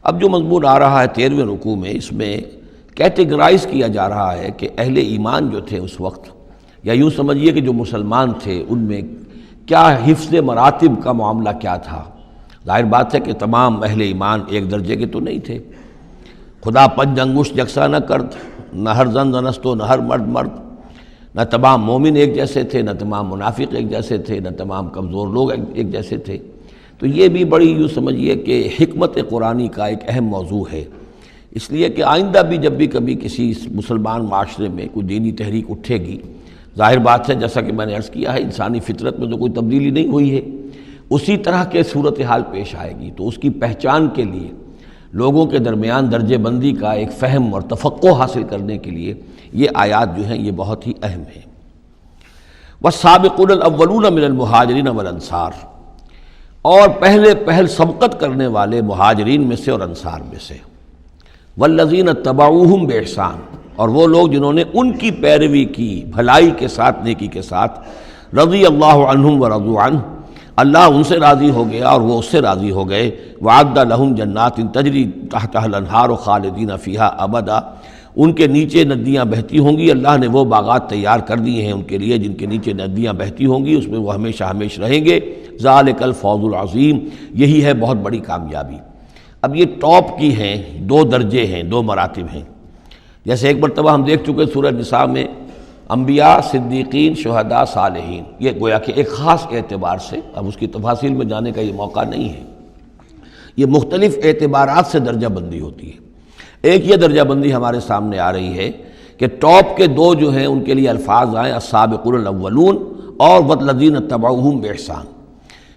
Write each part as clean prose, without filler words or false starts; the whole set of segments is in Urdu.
اب جو مضمون آ رہا ہے 13ویں رکوع میں، اس میں کیٹیگرائز کیا جا رہا ہے کہ اہل ایمان جو تھے اس وقت، یا یوں سمجھیے کہ جو مسلمان تھے، ان میں کیا حفظ مراتب کا معاملہ کیا تھا۔ ظاہر بات ہے کہ تمام اہل ایمان ایک درجے کے تو نہیں تھے۔ خدا پنج انگشت یکساں نہ کرد، نہ ہر زن زنستو، نہ ہر مرد مرد، نہ تمام مومن ایک جیسے تھے، نہ تمام منافق ایک جیسے تھے، نہ تمام کمزور لوگ ایک جیسے تھے۔ تو یہ بھی بڑی یوں سمجھیے کہ حکمت قرآنی کا ایک اہم موضوع ہے، اس لیے کہ آئندہ بھی جب بھی کبھی کسی مسلمان معاشرے میں کوئی دینی تحریک اٹھے گی، ظاہر بات ہے جیسا کہ میں نے عرض کیا ہے انسانی فطرت میں تو کوئی تبدیلی نہیں ہوئی ہے، اسی طرح کے صورتحال پیش آئے گی، تو اس کی پہچان کے لیے لوگوں کے درمیان درجہ بندی کا ایک فہم اور تفقع حاصل کرنے کے لیے یہ آیات جو ہیں یہ بہت ہی اہم ہیں۔ وَالسَّابِقُونَ الْأَوَّلُونَ مِنَ الْمُهَاجِرِينَ وَالْأَنصَارِ، اور پہلے سبقت کرنے والے مہاجرین میں سے اور انصار میں سے، وَالَّذِينَ اتَّبَعُوهُمْ بِإِحْسَانٍ، اور وہ لوگ جنہوں نے ان کی پیروی کی بھلائی کے ساتھ، نیکی کے ساتھ، رضی اللہ عنہم ورضوا عنہ، اللہ ان سے راضی ہو گیا اور وہ اس سے راضی ہو گئے، وَأَعَدَّ لَهُمْ جَنَّاتٍ تَجْرِي تَحْتَهَا الْأَنْهَارُ خَالِدِينَ فِيهَا أَبَدًا، ان کے نیچے ندیاں بہتی ہوں گی، اللہ نے وہ باغات تیار کر دیے ہیں ان کے لیے جن کے نیچے ندیاں بہتی ہوں گی، اس میں وہ ہمیشہ ہمیشہ رہیں گے، ذَلِكَ الْفَوْزُ الْعَظِيمُ، یہی ہے بہت بڑی کامیابی۔ اب یہ ٹاپ کی ہیں، دو درجے ہیں، دو مراتب ہیں۔ جیسے ایک مرتبہ ہم دیکھ چکے سورہ نساء میں انبیاء، صدیقین، شہداء، صالحین، یہ گویا کہ ایک خاص اعتبار سے، اب اس کی تفاصیل میں جانے کا یہ موقع نہیں ہے، یہ مختلف اعتبارات سے درجہ بندی ہوتی ہے۔ ایک یہ درجہ بندی ہمارے سامنے آ رہی ہے کہ ٹاپ کے دو جو ہیں ان کے لیے الفاظ آئیں السابقون الاولون اور والذین اتبعوہم بإحسان،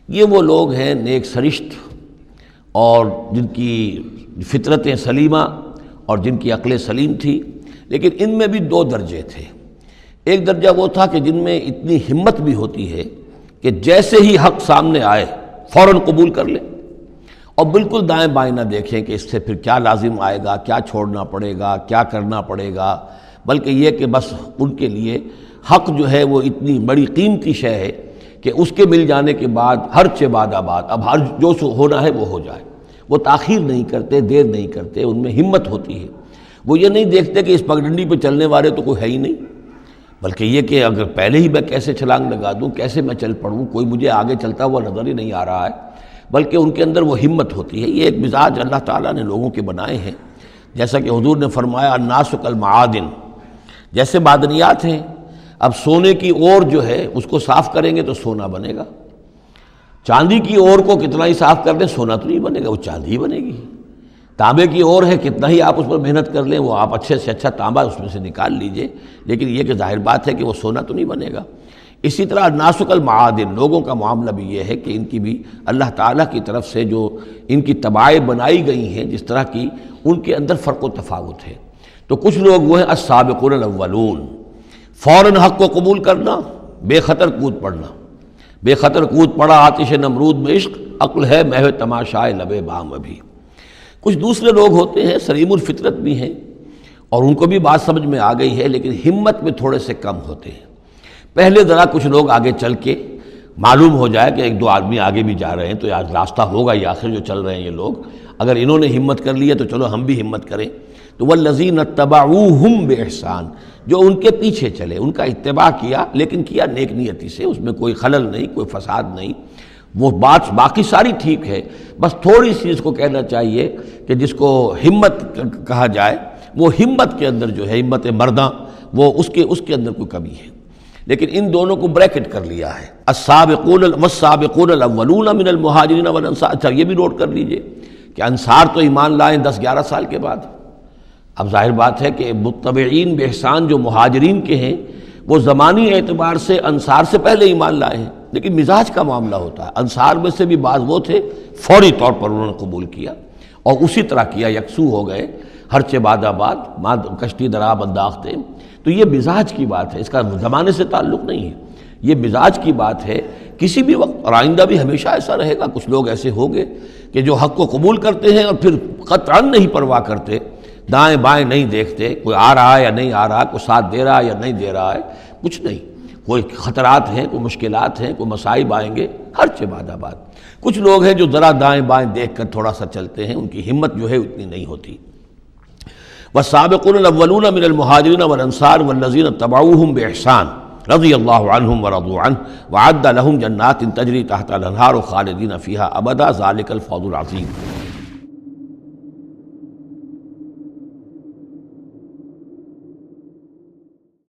یہ وہ لوگ ہیں نیک سرشت اور جن کی فطرتیں سلیمہ اور جن کی عقل سلیم تھی، لیکن ان میں بھی دو درجے تھے۔ ایک درجہ وہ تھا کہ جن میں اتنی ہمت بھی ہوتی ہے کہ جیسے ہی حق سامنے آئے فوراً قبول کر لیں اور بالکل دائیں بائیں نہ دیکھیں کہ اس سے پھر کیا لازم آئے گا، کیا چھوڑنا پڑے گا، کیا کرنا پڑے گا، بلکہ یہ کہ بس ان کے لیے حق جو ہے وہ اتنی بڑی قیمتی شے ہے کہ اس کے مل جانے کے بعد ہر چہ بعد آباد، اب ہر جو ہونا ہے وہ ہو جائے، وہ تاخیر نہیں کرتے، دیر نہیں کرتے، ان میں ہمت ہوتی ہے۔ وہ یہ نہیں دیکھتے کہ اس پگڈنڈی پہ چلنے والے تو کوئی ہے ہی نہیں، بلکہ یہ کہ اگر پہلے ہی میں کیسے چھلانگ لگا دوں، کیسے میں چل پڑوں، کوئی مجھے آگے چلتا ہوا نظر ہی نہیں آ رہا ہے، بلکہ ان کے اندر وہ ہمت ہوتی ہے۔ یہ ایک مزاج اللہ تعالیٰ نے لوگوں کے بنائے ہیں، جیسا کہ حضور نے فرمایا الناس کالمعادن، جیسے معدنیات ہیں، اب سونے کی اور جو ہے اس کو صاف کریں گے تو سونا بنے گا، چاندی کی اور کو کتنا ہی صاف کر دیں سونا تو نہیں بنے گا، وہ چاندی ہی بنے گی۔ تانبے کی اور ہے، کتنا ہی آپ اس پر محنت کر لیں، وہ آپ اچھے سے اچھا تانبا اس میں سے نکال لیجئے، لیکن یہ کہ ظاہر بات ہے کہ وہ سونا تو نہیں بنے گا۔ اسی طرح الناس کالمعادن، لوگوں کا معاملہ بھی یہ ہے کہ ان کی بھی اللہ تعالیٰ کی طرف سے جو ان کی طبائع بنائی گئی ہیں جس طرح کی، ان کے اندر فرق و تفاوت ہے۔ تو کچھ لوگ وہ ہیں السابقون الاولون، فوراً حق کو قبول کرنا، بے خطر کود پڑنا، بے خطر کود پڑا آتش نمرود میں عشق، عقل ہے محو تماشائے لب بام ابھی۔ کچھ دوسرے لوگ ہوتے ہیں سلیم الفطرت بھی ہیں اور ان کو بھی بات سمجھ میں آ گئی ہے، لیکن ہمت میں تھوڑے سے کم ہوتے ہیں۔ پہلے ذرا کچھ لوگ آگے چل کے معلوم ہو جائے کہ ایک دو آدمی آگے بھی جا رہے ہیں تو آج راستہ ہوگا، یہ آخر جو چل رہے ہیں یہ لوگ، اگر انہوں نے ہمت کر لی ہے تو چلو ہم بھی ہمت کریں۔ تو والذین اتبعوہم بإحسان، جو ان کے پیچھے چلے، ان کا اتباع کیا، لیکن کیا نیک نیتی سے، اس میں کوئی خلل نہیں، کوئی فساد نہیں، وہ بات باقی ساری ٹھیک ہے، بس تھوڑی سی اس کو کہنا چاہیے کہ جس کو ہمت کہا جائے، وہ ہمت کے اندر جو ہے ہمت مرداں، وہ اس کے اندر کوئی کمی ہے۔ لیکن ان دونوں کو بریکٹ کر لیا ہے، السابقون والسابقون الاولون من المہاجرین والانصار۔ اچھا یہ بھی نوٹ کر لیجئے کہ انصار تو ایمان لائیں 10-11 سال کے بعد۔ اب ظاہر بات ہے کہ متبعین بإحسان جو مہاجرین کے ہیں وہ زمانی اعتبار سے انصار سے پہلے ایمان لائے ہیں، لیکن مزاج کا معاملہ ہوتا ہے۔ انصار میں سے بھی بعض وہ تھے فوری طور پر انہوں نے قبول کیا اور اسی طرح کیا، یکسو ہو گئے، ہر چہ بعد آباد ماں کشتی درآب انداختے۔ تو یہ مزاج کی بات ہے، اس کا زمانے سے تعلق نہیں ہے، یہ مزاج کی بات ہے۔ کسی بھی وقت اور آئندہ بھی ہمیشہ ایسا رہے گا، کچھ لوگ ایسے ہوں گے کہ جو حق کو قبول کرتے ہیں اور پھر قطعاً نہیں پرواہ کرتے، دائیں بائیں نہیں دیکھتے، کوئی آ رہا ہے یا نہیں آ رہا، کوئی ساتھ دے رہا ہے یا نہیں دے رہا ہے، کچھ نہیں، کوئی خطرات ہیں، کوئی مشکلات ہیں، کوئی مصائب آئیں گے، ہر چہ بعد آباد۔ کچھ لوگ ہیں جو ذرا دائیں بائیں دیکھ کر تھوڑا سا چلتے ہیں، ان کی ہمت جو ہے اتنی نہیں ہوتی۔ والسابقون الاولون من المہاجرین والانصار والذین اتبعوہم باحسان رضی اللہ عنہم ورضوا عنہ وعد لہم جنات تجری تحت الانہار خالدین فیہا ابدا ذلک الفوز العظیم۔